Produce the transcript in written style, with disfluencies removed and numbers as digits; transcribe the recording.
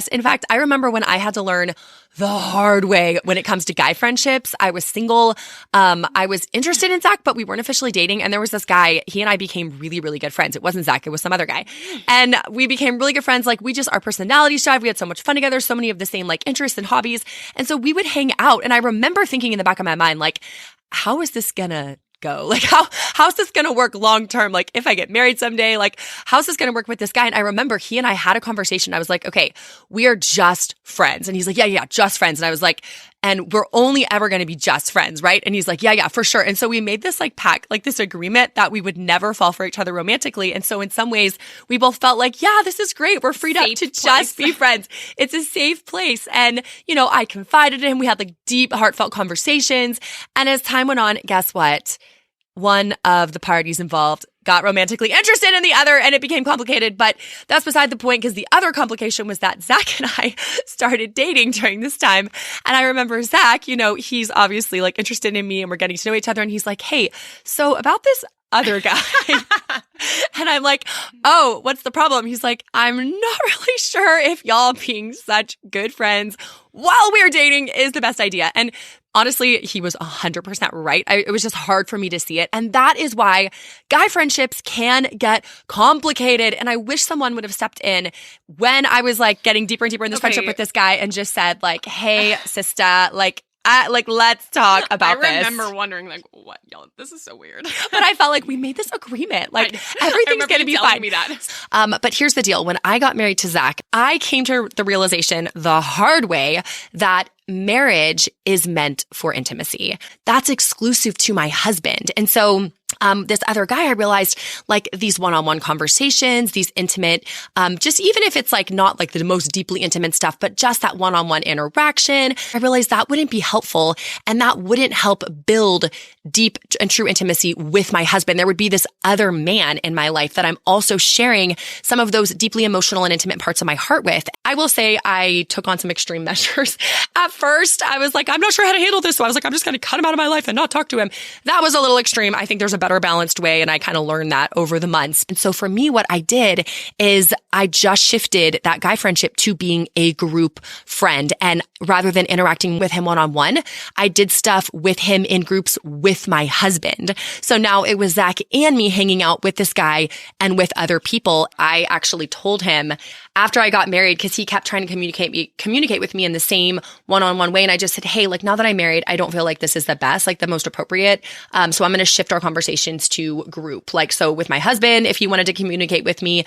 In fact, I remember when I had to learn the hard way when it comes to guy friendships. I was single. I was interested in Zach, but we weren't officially dating. And there was this guy, he and I became really, really good friends. It wasn't Zach, it was some other guy. And we became really good friends. Like our personalities jive. We had so much fun together, so many of the same like interests and hobbies. And so we would hang out. And I remember thinking in the back of my mind, like, how is this gonna go? Like, how's this going to work long term? Like, if I get married someday, like, how's this going to work with this guy? And I remember he and I had a conversation. I was like, okay, we are just friends. And he's like, yeah, just friends. And I was like, and we're only ever going to be just friends, right? And he's like, yeah, for sure. And so we made this like pact, like this agreement that we would never fall for each other romantically. And so in some ways, we both felt like, yeah, this is great. We're freed up to just be friends. It's a safe place. And, I confided in him. We had like deep, heartfelt conversations. And as time went on, guess what? One of the parties involved got romantically interested in the other, and it became complicated. But that's beside the point, because the other complication was that Zach and I started dating during this time. And I remember Zach, he's obviously like interested in me and we're getting to know each other. And he's like, hey, so about this other guy. And I'm like, oh, what's the problem? He's like, I'm not really sure if y'all being such good friends while we're dating is the best idea. And honestly, he was 100% right. It was just hard for me to see it. And that is why guy friendships can get complicated. And I wish someone would have stepped in when I was like getting deeper and deeper in this friendship with this guy and just said like, hey, sister, let's talk about this. I remember wondering, like, what, y'all, this is so weird. But I felt like we made this agreement. Like, everything's going to be fine. Me that. But here's the deal. When I got married to Zach, I came to the realization the hard way that marriage is meant for intimacy. That's exclusive to my husband. And so this other guy, I realized like these one-on-one conversations, these intimate, just even if it's like not like the most deeply intimate stuff, but just that one-on-one interaction, I realized that wouldn't be helpful and that wouldn't help build deep and true intimacy with my husband. There would be this other man in my life that I'm also sharing some of those deeply emotional and intimate parts of my heart with. I will say I took on some extreme measures. At first, I was like, I'm not sure how to handle this. So I was like, I'm just going to cut him out of my life and not talk to him. That was a little extreme. I think there's a better balanced way. And I kind of learned that over the months. And so for me, what I did is I just shifted that guy friendship to being a group friend. And rather than interacting with him one-on-one, I did stuff with him in groups with my husband. So now it was Zach and me hanging out with this guy and with other people. I actually told him after I got married, because he kept trying to communicate with me in the same one-on-one way. And I just said, hey, like now that I'm married, I don't feel like this is the best, like the most appropriate. So I'm going to shift our conversations to group. Like, so with my husband, if he wanted to communicate with me,